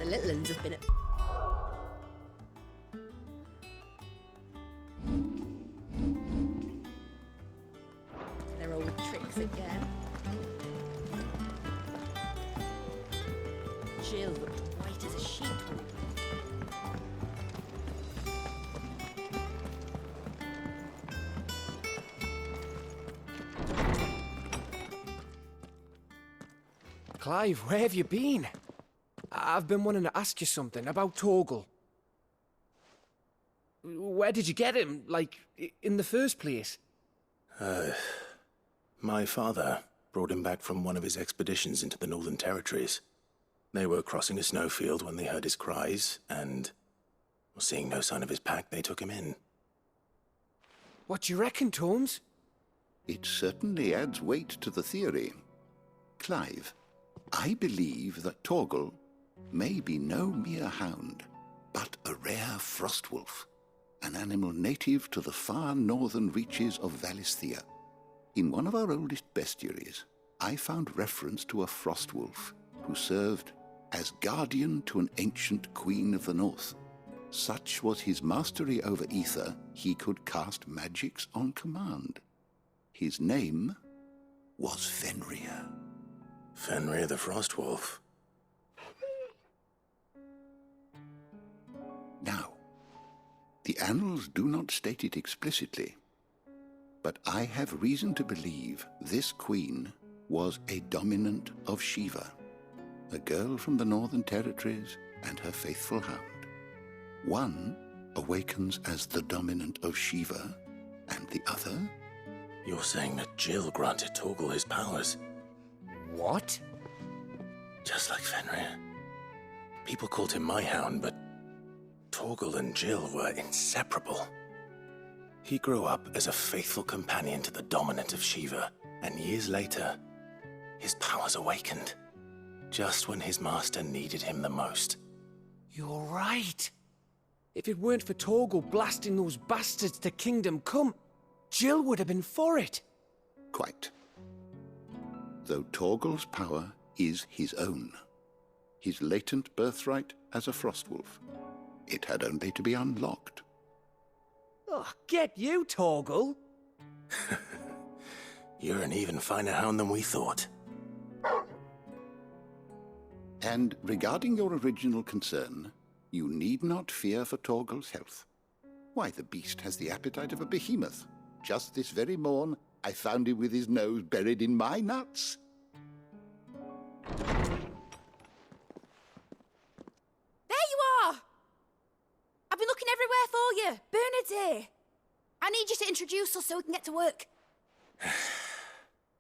The little uns have been at... Their old tricks again. Jill looked white as a sheet. Clive, where have you been? I've been wanting to ask you something about Torgal. Where did you get him, like, in the first place? My father brought him back from one of his expeditions into the Northern Territories. They were crossing a snowfield when they heard his cries, and, seeing no sign of his pack, they took him in. What do you reckon, Tomes? It certainly adds weight to the theory. Clive, I believe that Torgal may be no mere hound, but a rare frostwolf, an animal native to the far northern reaches of Valisthea. In one of our oldest bestiaries, I found reference to a frostwolf who served as guardian to an ancient queen of the north. Such was his mastery over ether, he could cast magics on command. His name was Fenrir. Fenrir the Frostwolf. Now, the annals do not state it explicitly, but I have reason to believe this queen was a dominant of Shiva, a girl from the Northern Territories and her faithful hound. One awakens as the dominant of Shiva, and the other... You're saying that Jill granted Torgal his powers? What? Just like Fenrir. People called him my hound, but Torgal and Jill were inseparable. He grew up as a faithful companion to the dominant of Shiva, and years later, his powers awakened, just when his master needed him the most. You're right. If it weren't for Torgal blasting those bastards to Kingdom Come, Jill would have been for it. Quite. Though Torgal's power is his own, his latent birthright as a frostwolf, it had only to be unlocked. Oh, get you, Torgal! You're an even finer hound than we thought. And regarding your original concern, you need not fear for Torgal's health. Why, the beast has the appetite of a behemoth. Just this very morn, I found him with his nose buried in my nuts. There you are! I've been looking everywhere for you. Bernard's here. I need you to introduce us so we can get to work.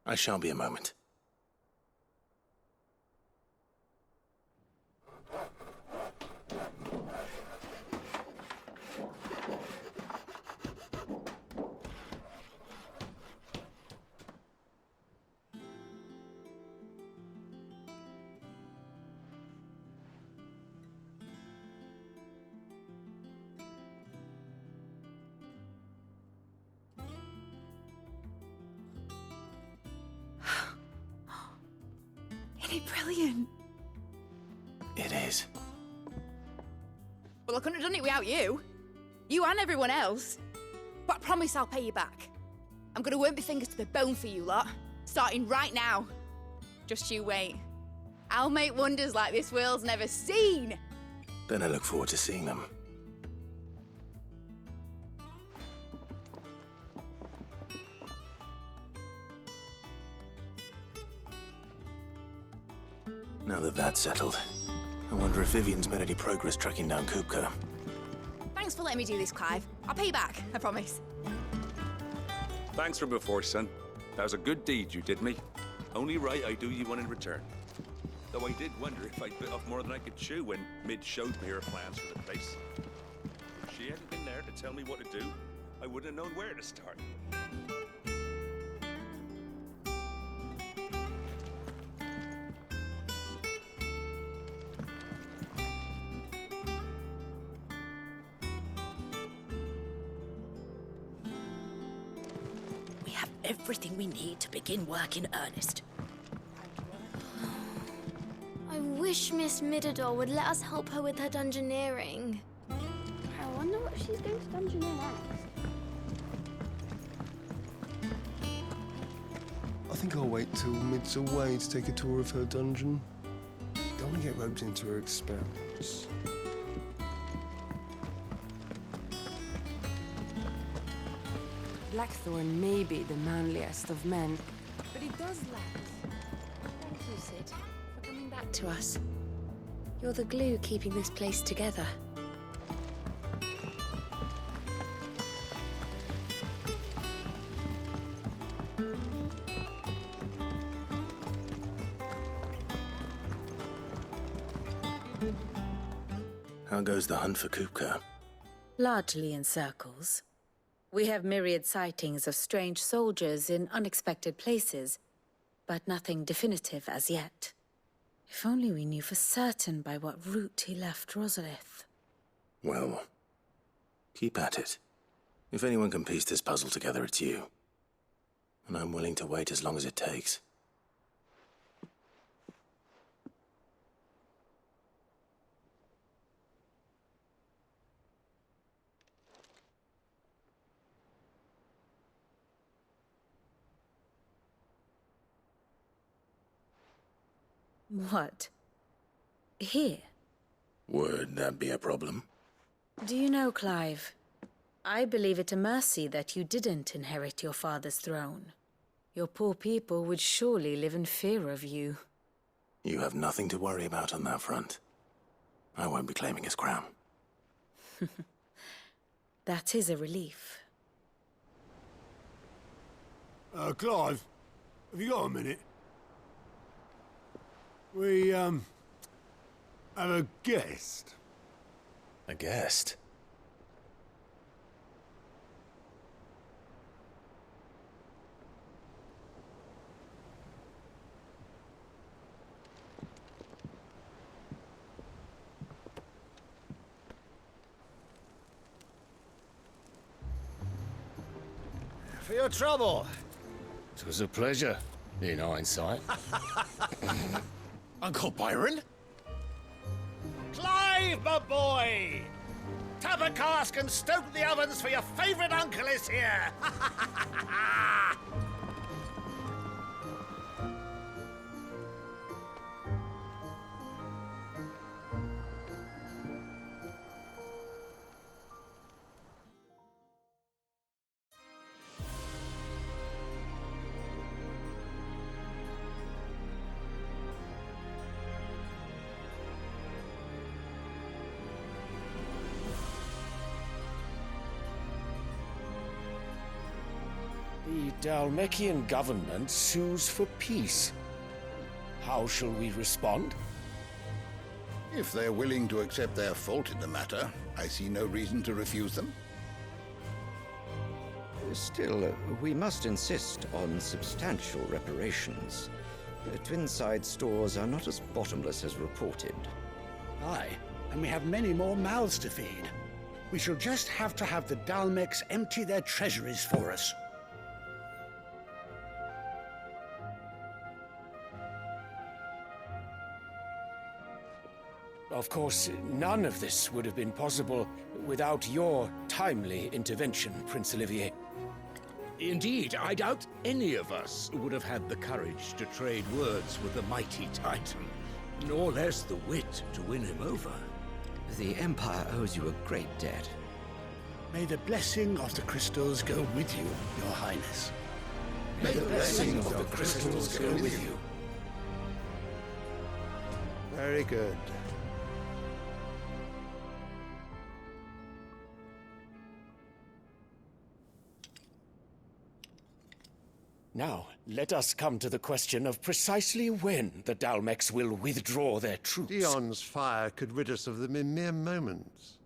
I shan't be a moment. Isn't it brilliant? It is. Well, I couldn't have done it without you. You and everyone else. But I promise I'll pay you back. I'm gonna work my fingers to the bone for you lot, starting right now. Just you wait. I'll make wonders like this world's never seen. Then I look forward to seeing them. Now that that's settled, I wonder if Vivian's made any progress tracking down Kupka. Thanks for letting me do this, Clive. I'll pay you back, I promise. Thanks for before, son. That was a good deed you did me. Only right I do you one in return. Though I did wonder if I'd bit off more than I could chew when Mid showed me her plans for the place. If she hadn't been there to tell me what to do, I wouldn't have known where to start. We have everything we need to begin work in earnest. I wish Miss Midador would let us help her with her dungeoneering. I wonder what she's going to dungeoneer next. I think I'll wait till Mid's away to take a tour of her dungeon. Don't want to get roped into her experiments. Blackthorn may be the manliest of men, but he does lack. Thank you, Sid, for coming back to us. You're the glue keeping this place together. How goes the hunt for Kupka? Largely in circles. We have myriad sightings of strange soldiers in unexpected places, but nothing definitive as yet. If only we knew for certain by what route he left Rosalith. Well, keep at it. If anyone can piece this puzzle together, it's you. And I'm willing to wait as long as it takes. What? Here? Would that be a problem? Do you know, Clive? I believe it a mercy that you didn't inherit your father's throne. Your poor people would surely live in fear of you. You have nothing to worry about on that front. I won't be claiming his crown. That is a relief. Clive, have you got a minute? We, have a guest. A guest? For your trouble. It was a pleasure, in hindsight. Uncle Byron? Clive, my boy! Tap a cask and stoke the ovens for your favourite uncle is here! The Dalmekian government sues for peace. How shall we respond? If they're willing to accept their fault in the matter, I see no reason to refuse them. Still, we must insist on substantial reparations. Twinside stores are not as bottomless as reported. Aye, and we have many more mouths to feed. We shall just have to have the Dalmecs empty their treasuries for us. Of course, none of this would have been possible without your timely intervention, Prince Olivier. Indeed, I doubt any of us would have had the courage to trade words with the mighty Titan, nor less the wit to win him over. The Empire owes you a great debt. May the blessing of the crystals go with you, Your Highness. May the blessing of the crystals go with you. Very good. Now, let us come to the question of precisely when the Dalmecs will withdraw their troops. Dion's fire could rid us of them in mere moments.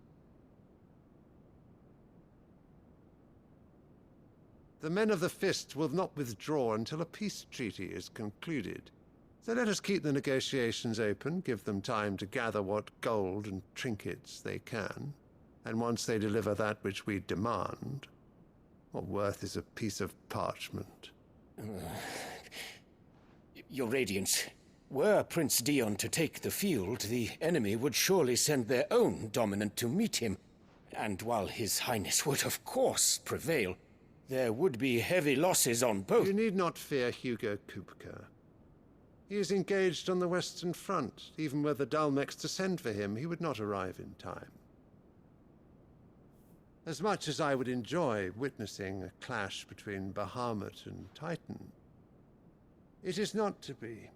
The men of the Fist will not withdraw until a peace treaty is concluded. So let us keep the negotiations open, give them time to gather what gold and trinkets they can, and once they deliver that which we demand, what worth is a piece of parchment? Your Radiance, Were Prince Dion to take the field, the enemy would surely send their own dominant to meet him. And while His Highness would of course prevail, there would be heavy losses on both. You need not fear Hugo Kupka. He is engaged on the Western Front. Even were the Dalmex to send for him, he would not arrive in time. As much as I would enjoy witnessing a clash between Bahamut and Titan, it is not to be.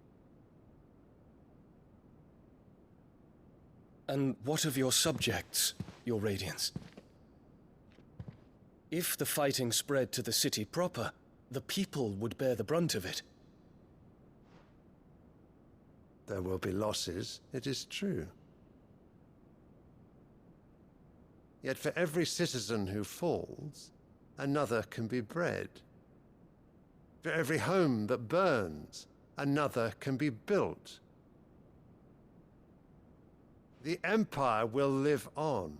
And what of your subjects, Your Radiance? If the fighting spread to the city proper, the people would bear the brunt of it. There will be losses, it is true. Yet for every citizen who falls, another can be bred. For every home that burns, another can be built. The Empire will live on.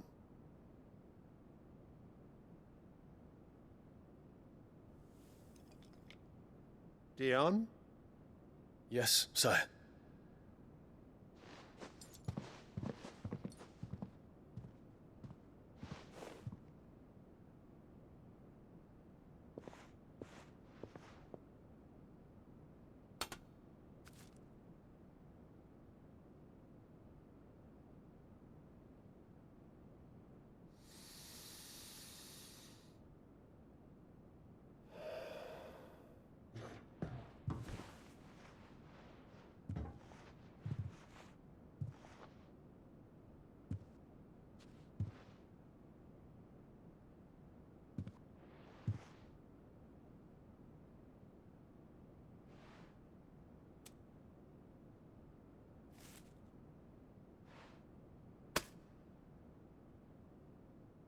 Dion? Yes, sire.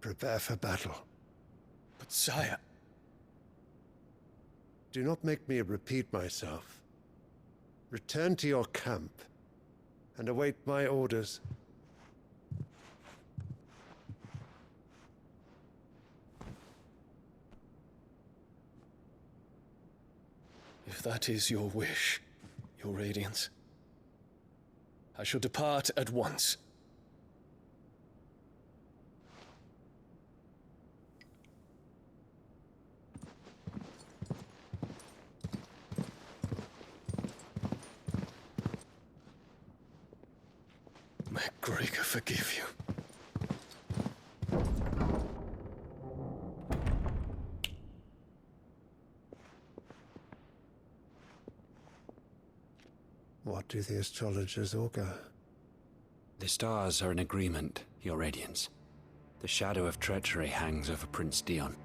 Prepare for battle. But sire... Do not make me repeat myself. Return to your camp and await my orders. If that is your wish, Your Radiance, I shall depart at once. May Gregor forgive you. What do the astrologers augur? The stars are in agreement, Your Radiance. The shadow of treachery hangs over Prince Dion.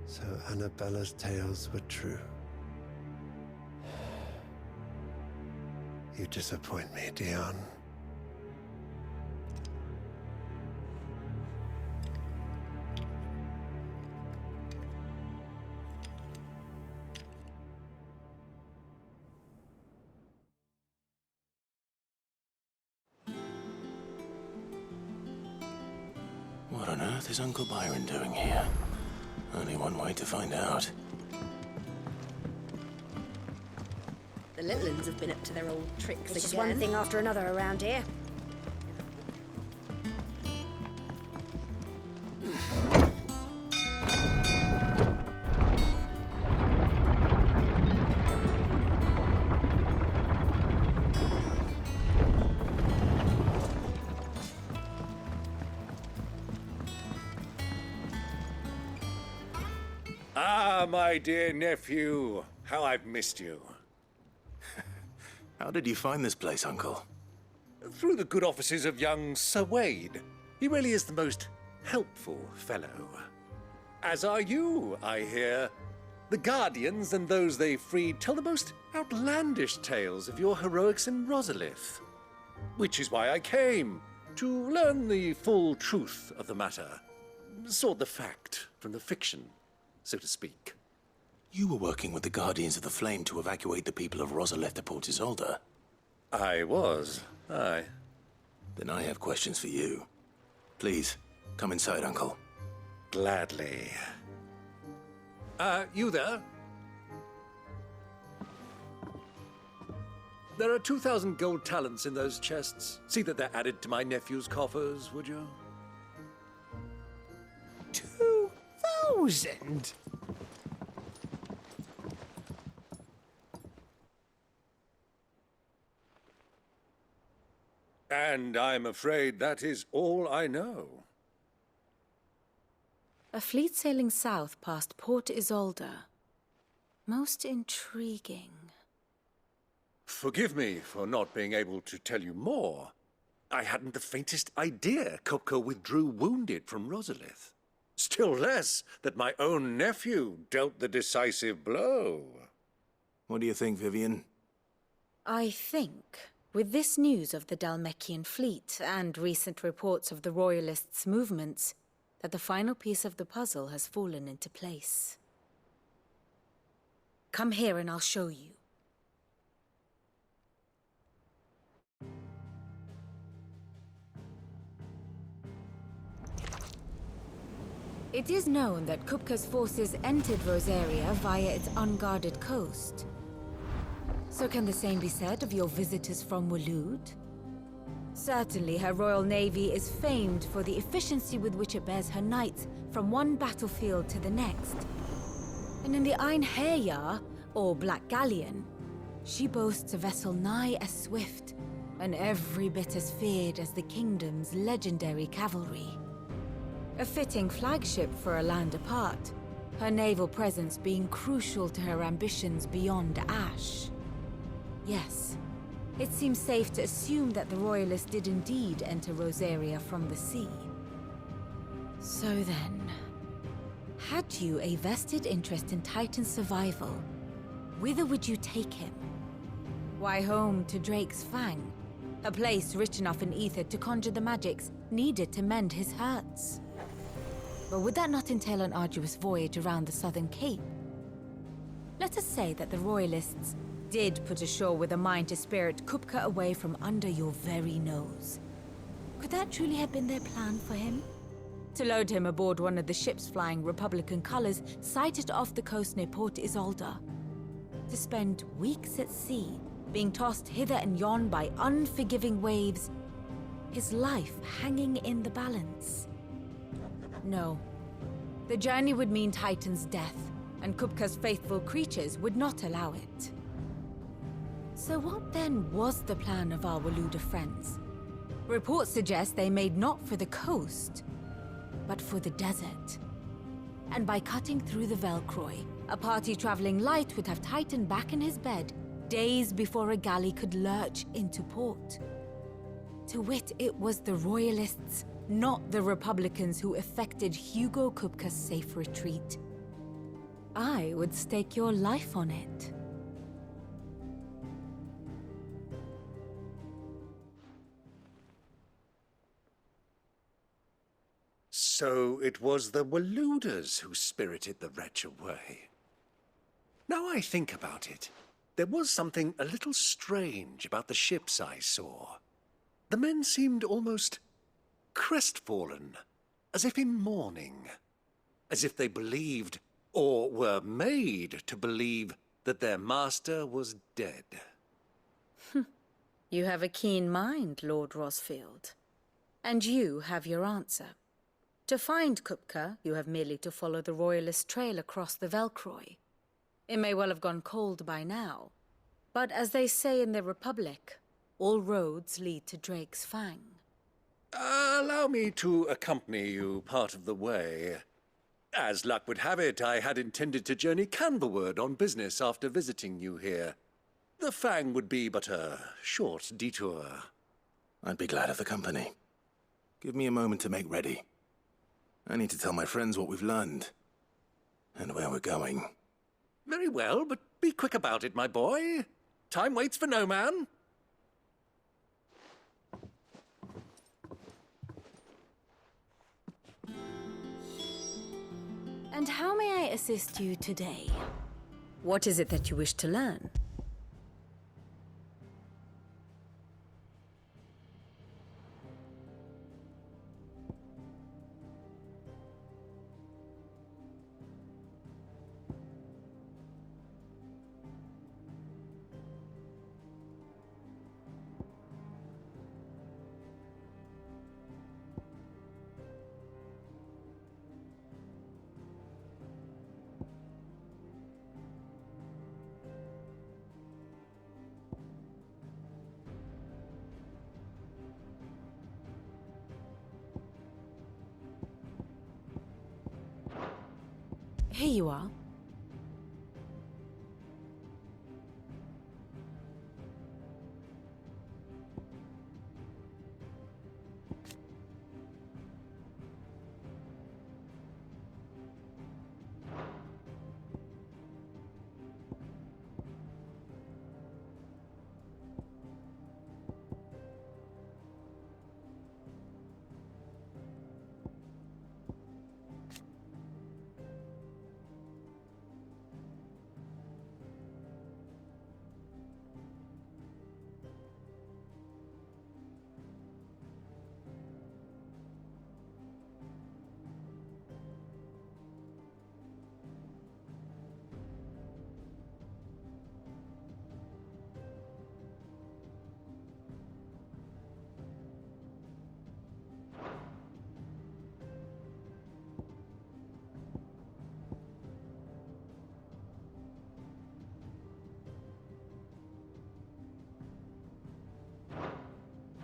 So Annabella's tales were true. You disappoint me, Dion. What on earth is Uncle Byron doing here? Only one way to find out. The Litlins have been up to their old tricks again. It's just one thing after another around here. Ah, my dear nephew, how I've missed you. How did you find this place, Uncle? Through the good offices of young Sir Wade. He really is the most helpful fellow. As are you, I hear. The Guardians and those they freed tell the most outlandish tales of your heroics in Rosalith. Which is why I came, to learn the full truth of the matter. Sort the fact from the fiction, so to speak. You were working with the Guardians of the Flame to evacuate the people of Rosalith to Port Isolde. I was, aye. Then I have questions for you. Please, come inside, Uncle. Gladly. You there? There are 2,000 gold talents in those chests. See that they're added to my nephew's coffers, would you? 2,000? And I'm afraid that is all I know. A fleet sailing south past Port Isolde. Most intriguing. Forgive me for not being able to tell you more. I hadn't the faintest idea Kupka withdrew wounded from Rosalith. Still less that my own nephew dealt the decisive blow. What do you think, Vivian? I think, with this news of the Dalmekian fleet and recent reports of the Royalists' movements, that the final piece of the puzzle has fallen into place. Come here and I'll show you. It is known that Kupka's forces entered Rosaria via its unguarded coast. So can the same be said of your visitors from Waloed? Certainly, her Royal Navy is famed for the efficiency with which it bears her knights from one battlefield to the next. And in the Einherjar, or Black Galleon, she boasts a vessel nigh as swift and every bit as feared as the kingdom's legendary cavalry. A fitting flagship for a land apart, her naval presence being crucial to her ambitions beyond Ash. Yes, it seems safe to assume that the Royalists did indeed enter Rosaria from the sea. So then, had you a vested interest in Titan's survival, whither would you take him? Why, home to Drake's Fang, a place rich enough in ether to conjure the magics needed to mend his hurts. But would that not entail an arduous voyage around the southern cape? Let us say that the Royalists did put ashore with a mind to spirit Kupka away from under your very nose. Could that truly have been their plan for him? To load him aboard one of the ships flying Republican colors sighted off the coast near Port Isolde. To spend weeks at sea, being tossed hither and yon by unforgiving waves, his life hanging in the balance. No. The journey would mean Titan's death, and Kupka's faithful creatures would not allow it. So what then was the plan of our Waluda friends? Reports suggest they made not for the coast, but for the desert. And by cutting through the Velcroy, a party traveling light would have Titan back in his bed days before a galley could lurch into port. To wit, it was the Royalists, not the Republicans, who effected Hugo Kupka's safe retreat. I would stake your life on it. So it was the Waludas who spirited the wretch away. Now I think about it, there was something a little strange about the ships I saw. The men seemed almost crestfallen, as if in mourning, as if they believed, or were made to believe, that their master was dead. You have a keen mind, Lord Rosfield. And you have your answer. To find Kupka, you have merely to follow the Royalist trail across the Velcroy. It may well have gone cold by now, but as they say in the Republic, all roads lead to Drake's Fang. Allow me to accompany you part of the way. As luck would have it, I had intended to journey Canverward on business after visiting you here. The Fang would be but a short detour. I'd be glad of the company. Give me a moment to make ready. I need to tell my friends what we've learned, and where we're going. Very well, but be quick about it, my boy. Time waits for no man. And how may I assist you today? What is it that you wish to learn? Here you are.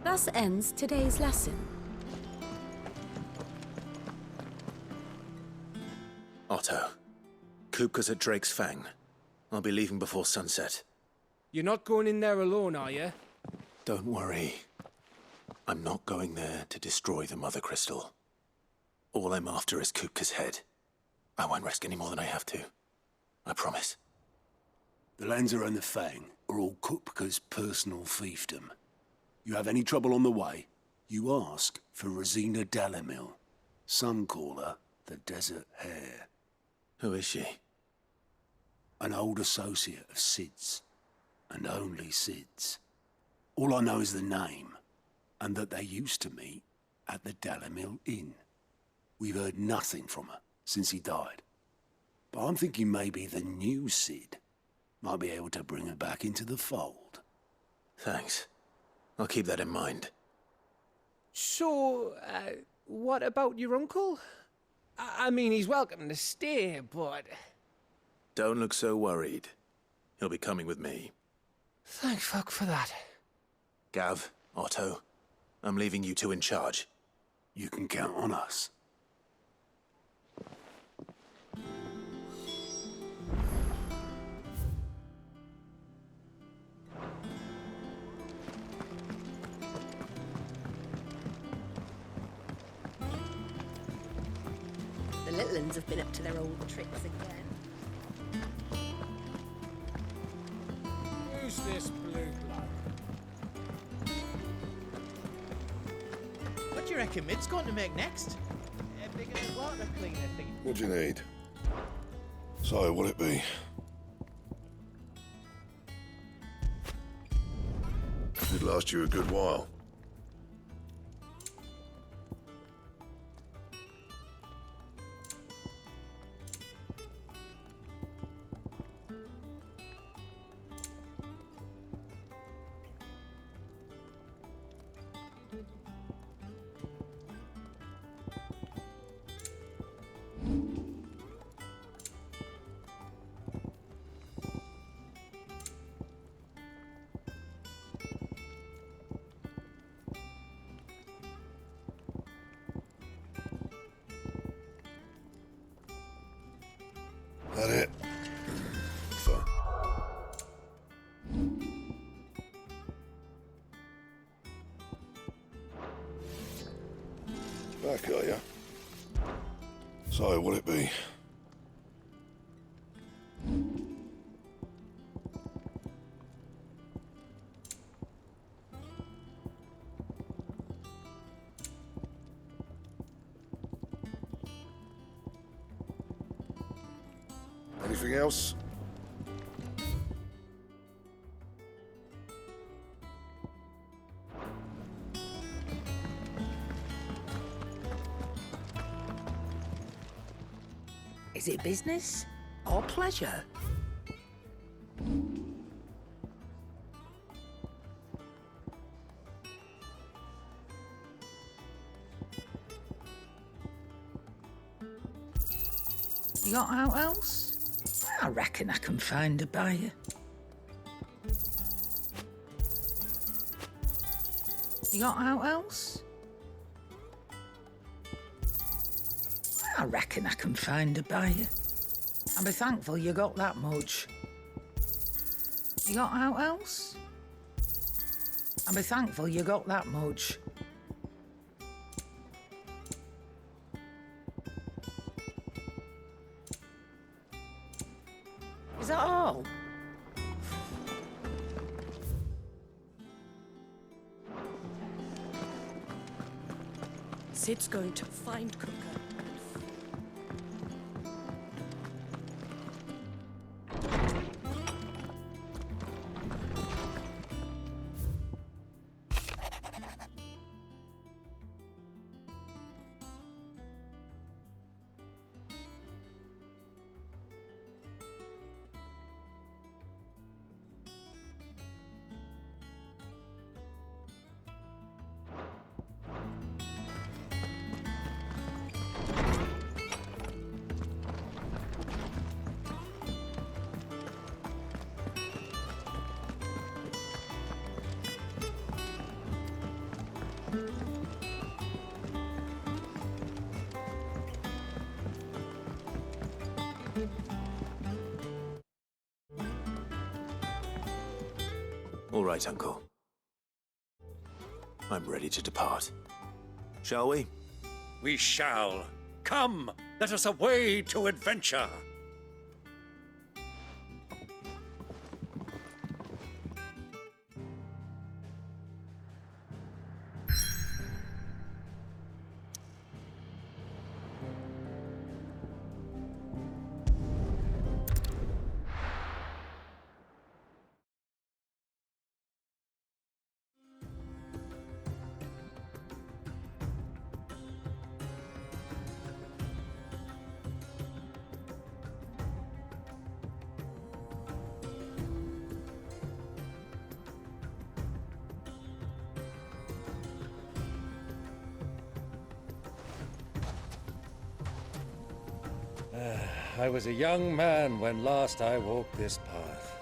Thus ends today's lesson. Otto, Kupka's at Drake's Fang. I'll be leaving before sunset. You're not going in there alone, are you? Don't worry. I'm not going there to destroy the Mother Crystal. All I'm after is Kupka's head. I won't risk any more than I have to. I promise. The Lancer and the Fang are all Kupka's personal fiefdom. You have any trouble on the way, you ask for Rosina Dalamil. Some call her the Desert Hare. Who is she? An old associate of Sid's, and only Sid's. All I know is the name, and that they used to meet at the Dalamil Inn. We've heard nothing from her since he died. But I'm thinking maybe the new Sid might be able to bring her back into the fold. Thanks. I'll keep that in mind. So, what about your uncle? I mean, he's welcome to stay, but... Don't look so worried. He'll be coming with me. Thank fuck for that. Gav, Otto, I'm leaving you two in charge. You can count on us. The little uns have been up to their old tricks again. Who's this blue blood? What do you reckon Mid's going to make next? A bigger water cleaner thing. What do you need? So, will it be? It'd last you a good while. That it? Fine. Back, are ya? So, will it be? Anything else? Is it business or pleasure? You got out else? I reckon I can find a buyer. You got out else? I reckon I can find a buyer. And be thankful you got that much. You got out else? And be thankful you got that much. Is that all? Sid's going to find Cooker. All right, Uncle. I'm ready to depart. Shall we? We shall. Come, let us away to adventure. I was a young man when last I walked this path.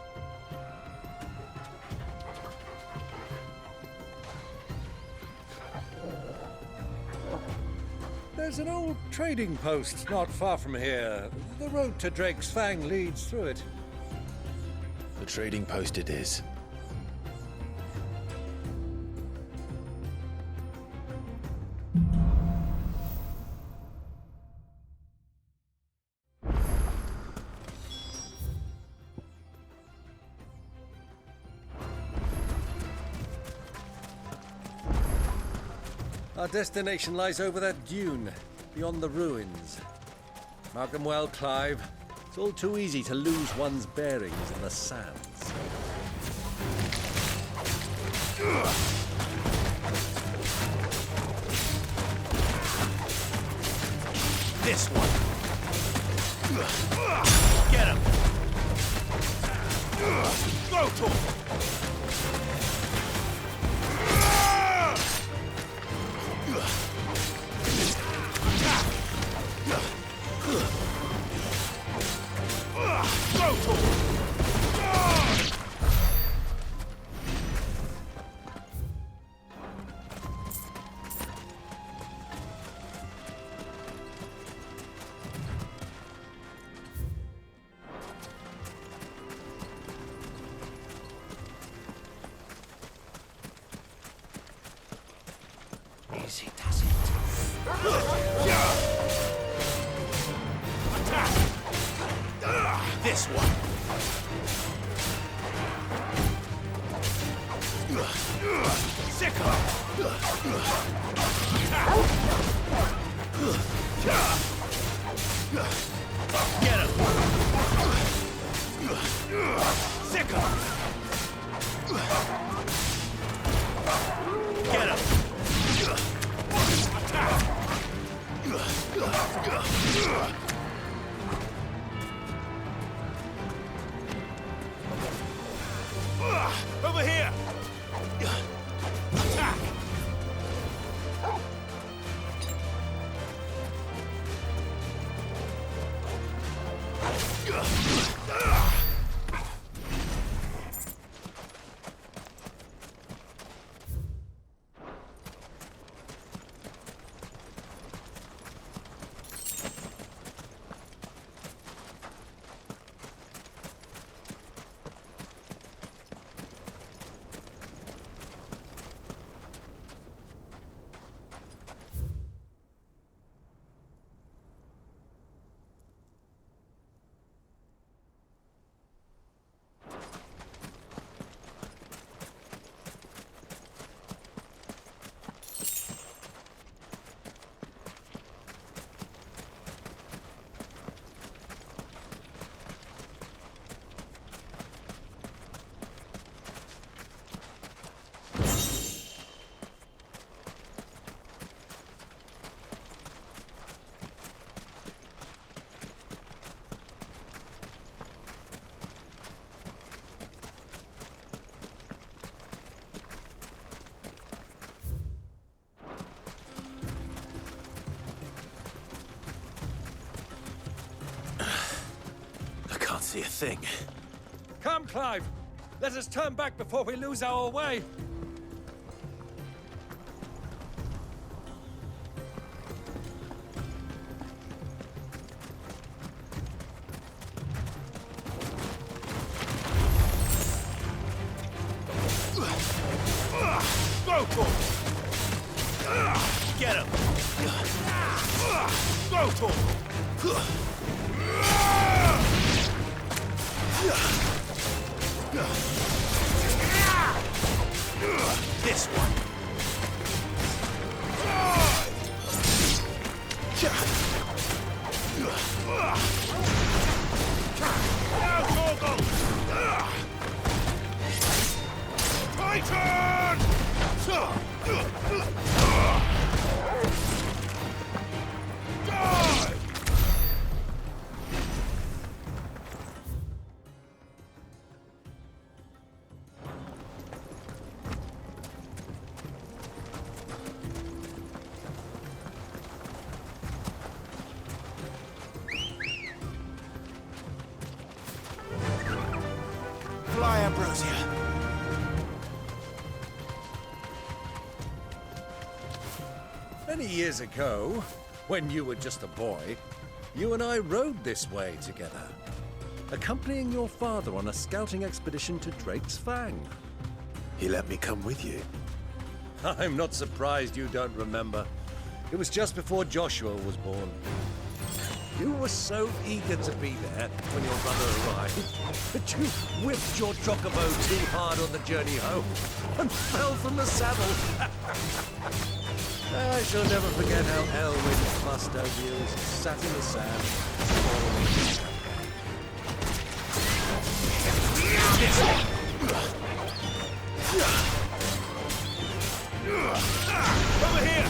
There's an old trading post not far from here. The road to Drake's Fang leads through it. The trading post it is. Our destination lies over that dune, beyond the ruins. Mark them well, Clive. It's all too easy to lose one's bearings in the sands. This one. Get him. Go to him. Easy does it. Attack! This one. Sick of Get him! Sick of Get him! Attack! Over here! Attack! see a thing. Come, Clive! Let us turn back before we lose our way! Go for it! Get him! Go for it! This one. Now, Torgal! Titan! Die! Fly, Ambrosia. Many years ago, when you were just a boy, you and I rode this way together, accompanying your father on a scouting expedition to Drake's Fang. He let me come with you. I'm not surprised you don't remember. It was just before Joshua was born. You were so eager to be there when your brother arrived that you whipped your chocobo too hard on the journey home and fell from the saddle. I shall never forget how Elwyn fussed over you as he sat in the sand. Over here!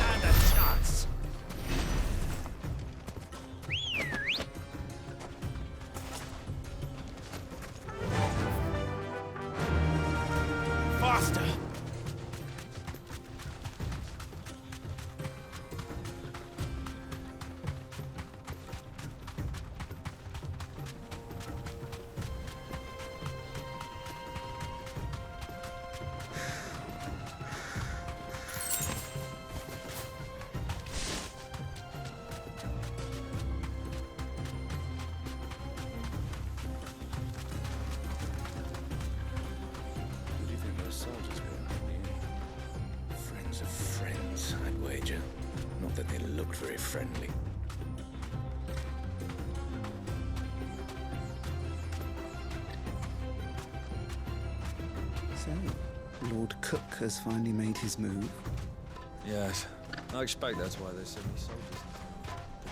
And a chance. Faster! Who do you think those soldiers were? Friends of friends, I'd wager. Not that they looked very friendly. So, Lord Cook has finally made his move. Yes. I expect that's why there's so many soldiers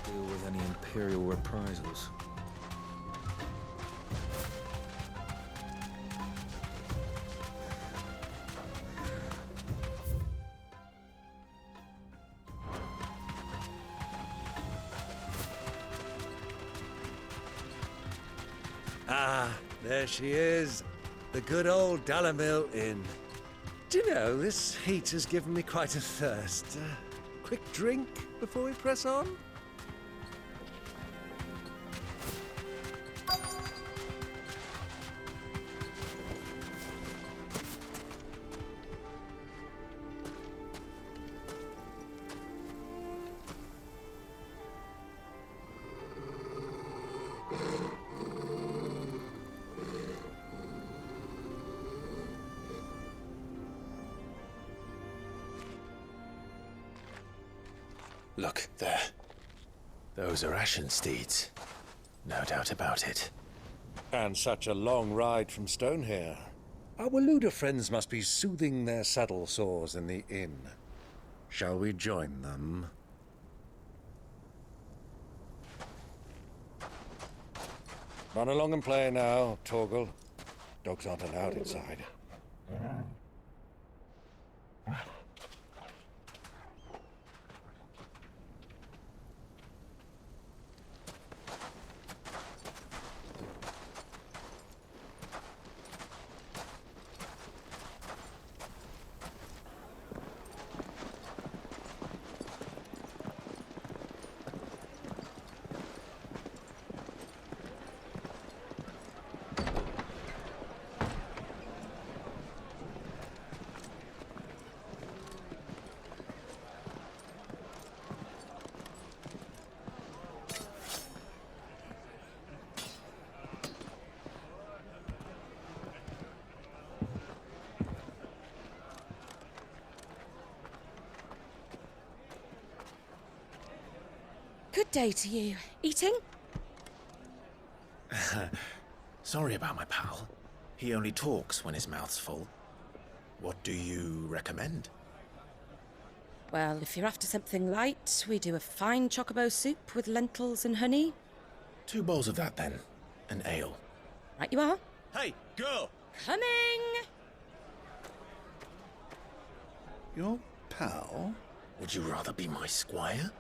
to deal with any Imperial reprisals. Ah, there she is. The good old Dalamil Inn. Do you know, this heat has given me quite a thirst. Quick drink before we press on? Look, there. Those are Ashen steeds. No doubt about it. And such a long ride from Stonehair. Our Luda friends must be soothing their saddle sores in the inn. Shall we join them? Run along and play now, Torgal. Dogs aren't allowed inside. Good day to you. Eating? Sorry about my pal. He only talks when his mouth's full. What do you recommend? Well, if you're after something light, we do a fine chocobo soup with lentils and honey. 2 bowls of that, then. An ale. Right you are. Hey, girl! Coming! Your pal? Would you rather be my squire?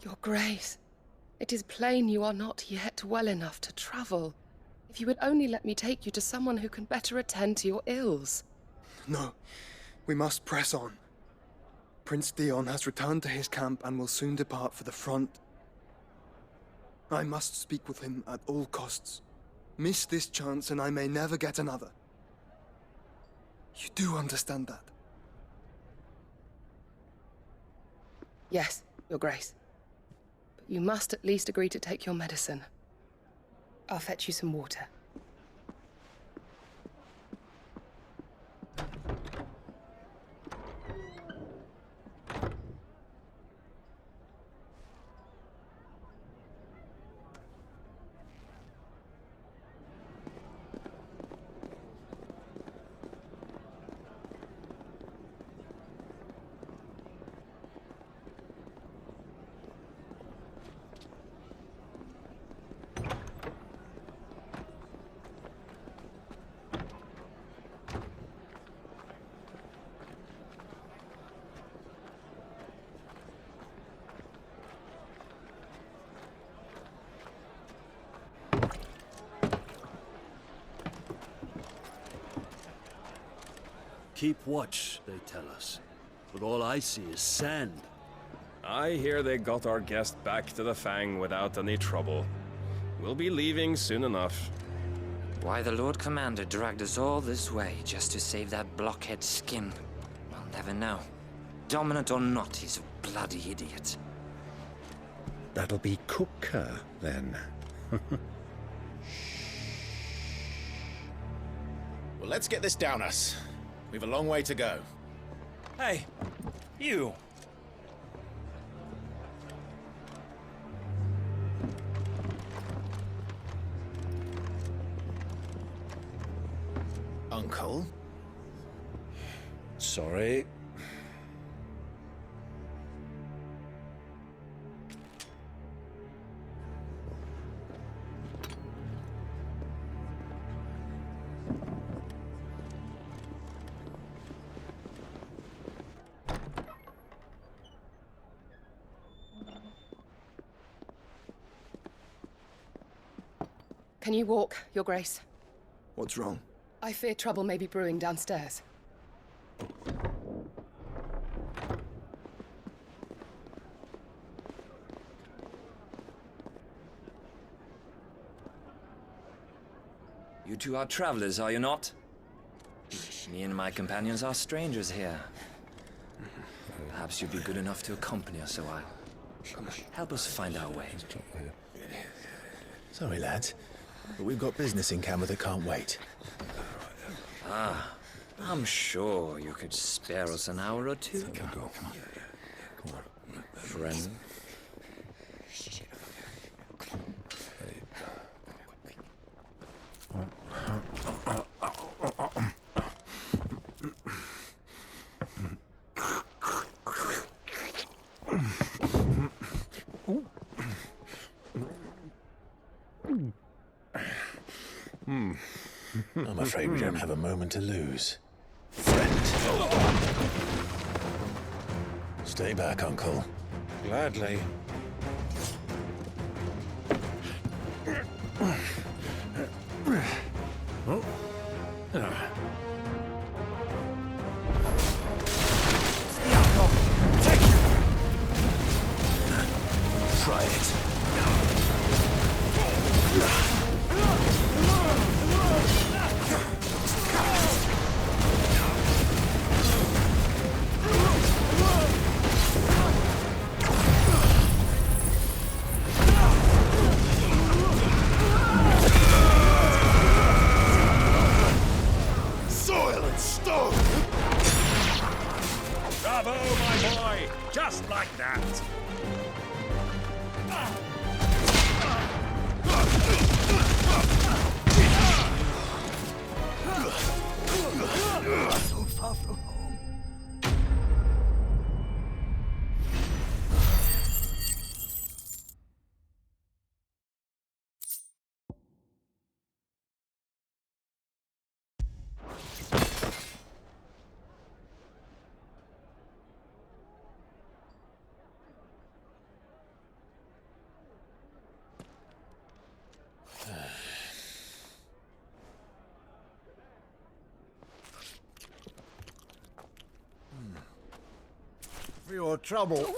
Your Grace, it is plain you are not yet well enough to travel. If you would only let me take you to someone who can better attend to your ills. No, we must press on. Prince Dion has returned to his camp and will soon depart for the front. I must speak with him at all costs. Miss this chance and I may never get another. You do understand that? Yes, Your Grace. But you must at least agree to take your medicine. I'll fetch you some water. Keep watch, they tell us. But all I see is sand. I hear they got our guest back to the Fang without any trouble. We'll be leaving soon enough. Why the Lord Commander dragged us all this way just to save that blockhead skin, we'll never know. Dominant or not, he's a bloody idiot. That'll be Cooker, then. Well, let's get this down us. We've a long way to go. Hey, you. Uncle? Sorry. Can you walk, Your Grace? What's wrong? I fear trouble may be brewing downstairs. You two are travelers, are you not? Me and my companions are strangers here. Perhaps you'd be good enough to accompany us a while. Help us find our way. Sorry, lads, but we've got business in camera that can't wait. Ah, I'm sure you could spare us an hour or two. Come on. Friend. I'm afraid we don't have a moment to lose. Stay back, Uncle. Gladly. Oh. Try it. Soil and stone! Bravo, my boy! Just like that! So far from home. For your trouble.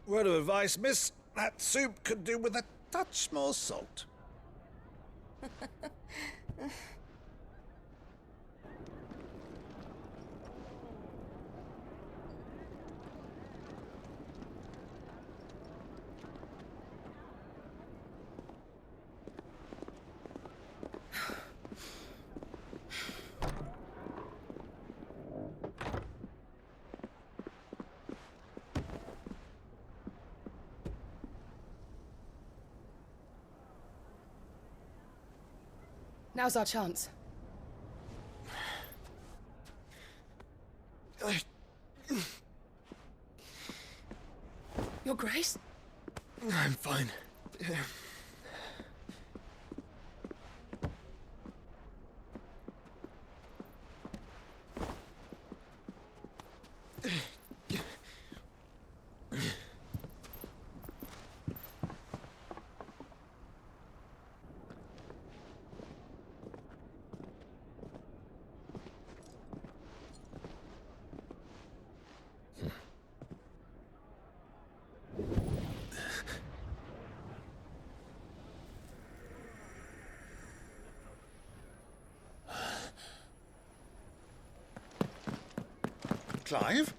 Word of advice, miss. That soup could do with a touch more salt. Now's our chance. Your Grace? I'm fine. Clive?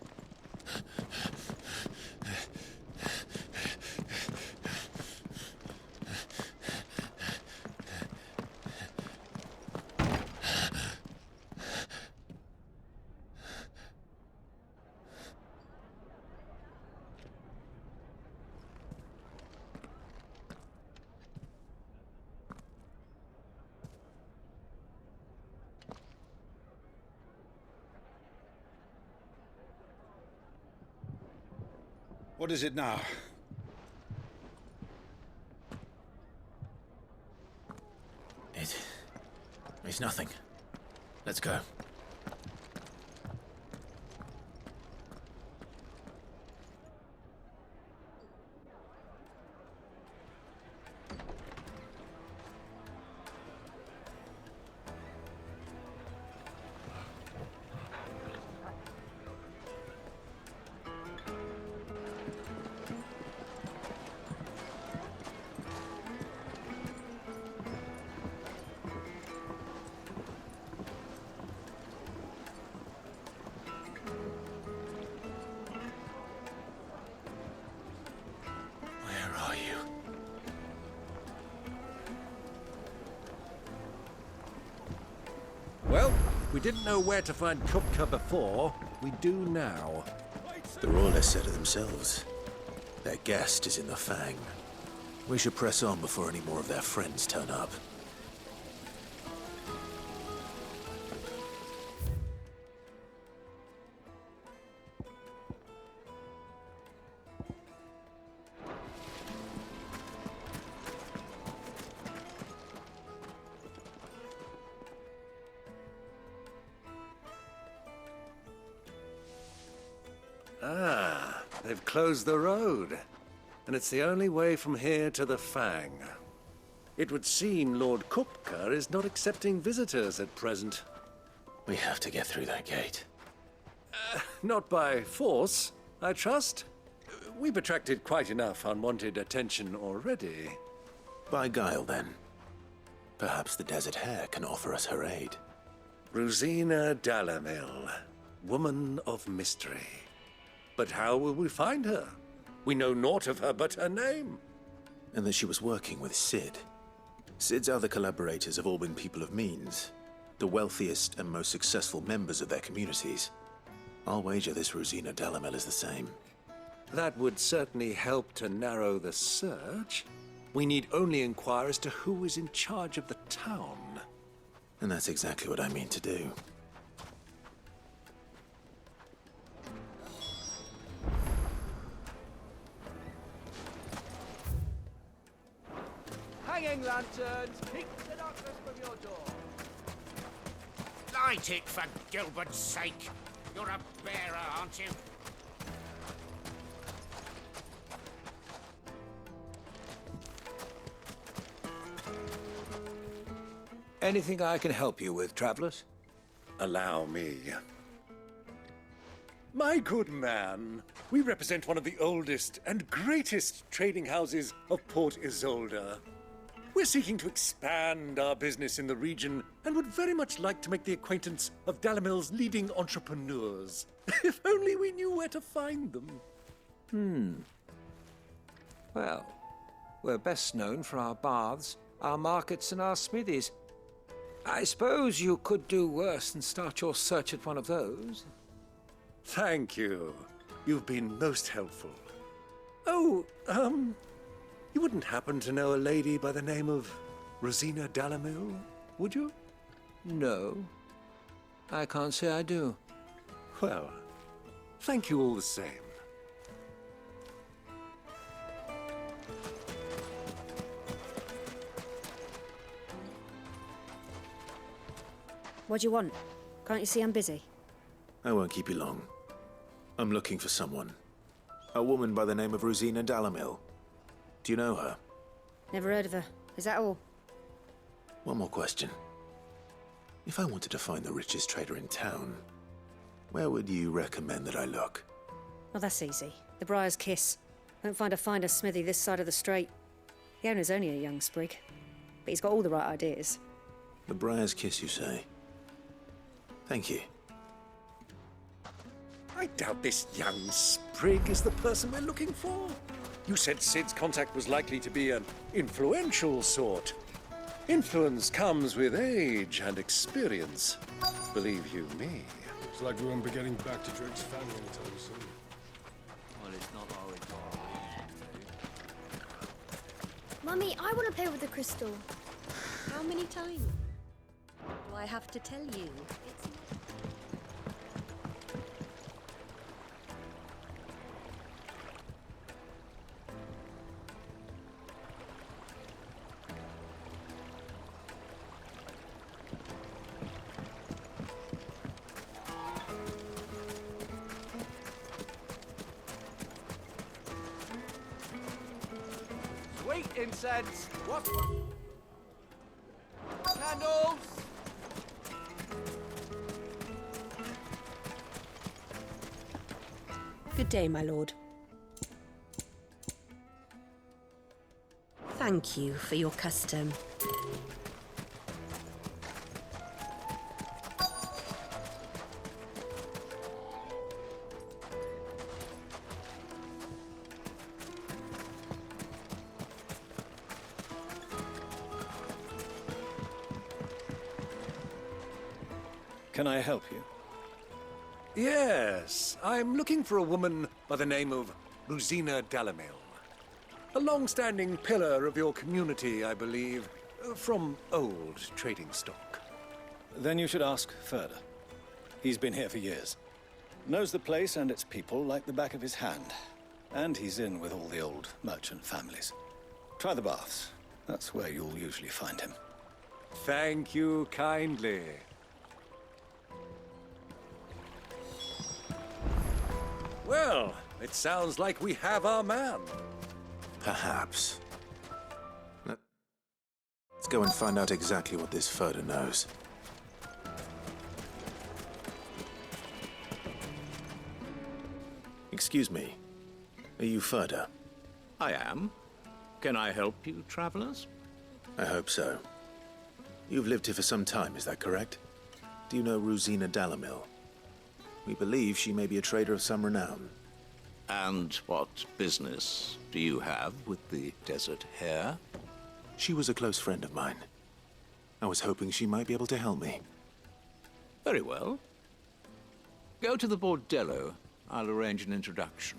What is it now? It's nothing. Let's go. Well, we didn't know where to find Kupka before. We do now. The Royalists said it themselves. Their guest is in the Fang. We should press on before any more of their friends turn up. They've closed the road, and it's the only way from here to the Fang. It would seem Lord Kupka is not accepting visitors at present. We have to get through that gate. Not by force, I trust. We've attracted quite enough unwanted attention already. By guile, then. Perhaps the Desert Hare can offer us her aid. Rosina Dalamil, woman of mystery. But how will we find her? We know naught of her but her name. And that she was working with Cid. Cid's other collaborators have all been people of means, the wealthiest and most successful members of their communities. I'll wager this Rosina Dalamil is the same. That would certainly help to narrow the search. We need only inquire as to who is in charge of the town. And that's exactly what I mean to do. Hanging lanterns, keep the darkness from your door. Light it, for Gilbert's sake. You're a bearer, aren't you? Anything I can help you with, travelers? Allow me. My good man, we represent one of the oldest and greatest trading houses of Port Isolde. We're seeking to expand our business in the region and would very much like to make the acquaintance of Dalamil's leading entrepreneurs. If only we knew where to find them. Well, we're best known for our baths, our markets, and our smithies. I suppose you could do worse than start your search at one of those. Thank you. You've been most helpful. Oh, you wouldn't happen to know a lady by the name of Rosina Dalamil, would you? No. I can't say I do. Well, thank you all the same. What do you want? Can't you see I'm busy? I won't keep you long. I'm looking for someone. A woman by the name of Rosina Dalamil. Do you know her? Never heard of her. Is that all? One more question. If I wanted to find the richest trader in town, where would you recommend that I look? Well, that's easy. The Briar's Kiss. Won't find a finer smithy this side of the strait. The owner's only a young sprig, but he's got all the right ideas. The Briar's Kiss, you say? Thank you. I doubt this young sprig is the person we're looking for. You said Cid's contact was likely to be an influential sort. Influence comes with age and experience. Believe you me. Looks like we won't be getting back to Drake's family anytime soon. Well, it's not always Mummy, I want to play with the crystal. How many times do I have to tell you? It's Sweet incense. What? Candles. Good day, my lord. Thank you for your custom. Can I help you? Yes, I'm looking for a woman by the name of Rosina Dalamil. A long-standing pillar of your community, I believe, from old trading stock. Then you should ask further. He's been here for years. Knows the place and its people like the back of his hand. And he's in with all the old merchant families. Try the baths. That's where you'll usually find him. Thank you kindly. Well, It sounds like we have our man. Perhaps. Let's go and find out exactly what this Ferda knows. Excuse me. Are you Ferda? I am. Can I help you, travelers? I hope so. You've lived here for some time, is that correct? Do you know Rosina Dalamil? We believe she may be a trader of some renown. And what business do you have with the Desert Hare? She was a close friend of mine. I was hoping she might be able to help me. Very well. Go to the bordello. I'll arrange an introduction.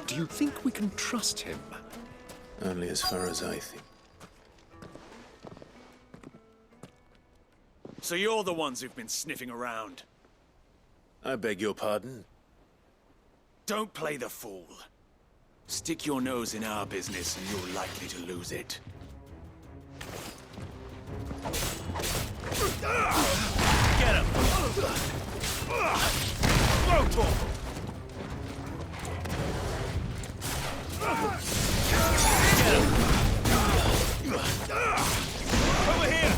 Do you think we can trust him? Only as far as I think. So you're the ones who've been sniffing around? I beg your pardon? Don't play the fool. Stick your nose in our business and you're likely to lose it. Get him! Throw Torval! Get him! Over here!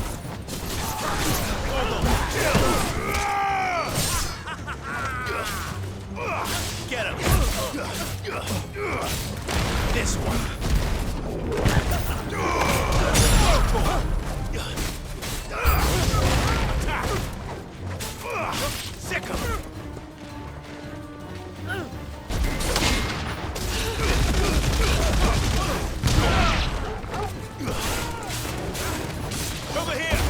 Get him! This one! Sick him! Over here!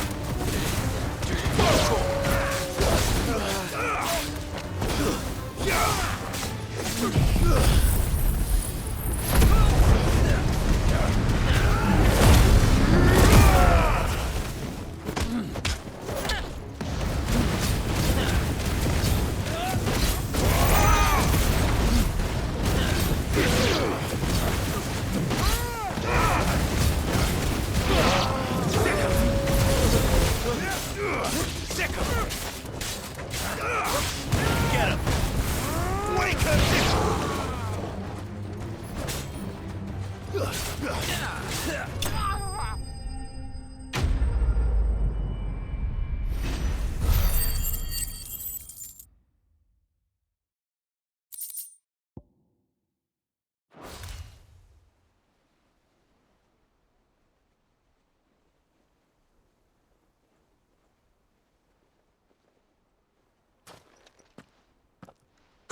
Get him! Wake him!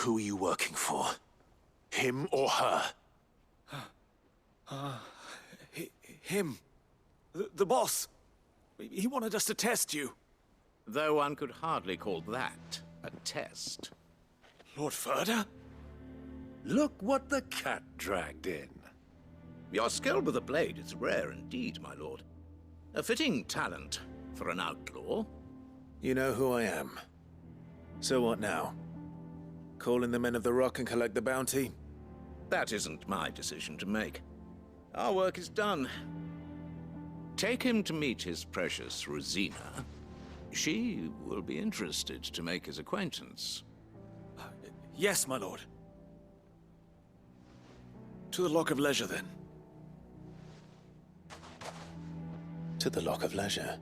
Who are you working for? Him or her? Him. The boss. He wanted us to test you. Though one could hardly call that a test. Lord Ferda? Look what the cat dragged in. Your skill with a blade is rare indeed, my lord. A fitting talent for an outlaw. You know who I am. So what now? Call in the Men of the Rock and collect the bounty? That isn't my decision to make. Our work is done. Take him to meet his precious Rosina. She will be interested to make his acquaintance. Yes, my lord. To the Lock of Leisure, then. To the Lock of Leisure?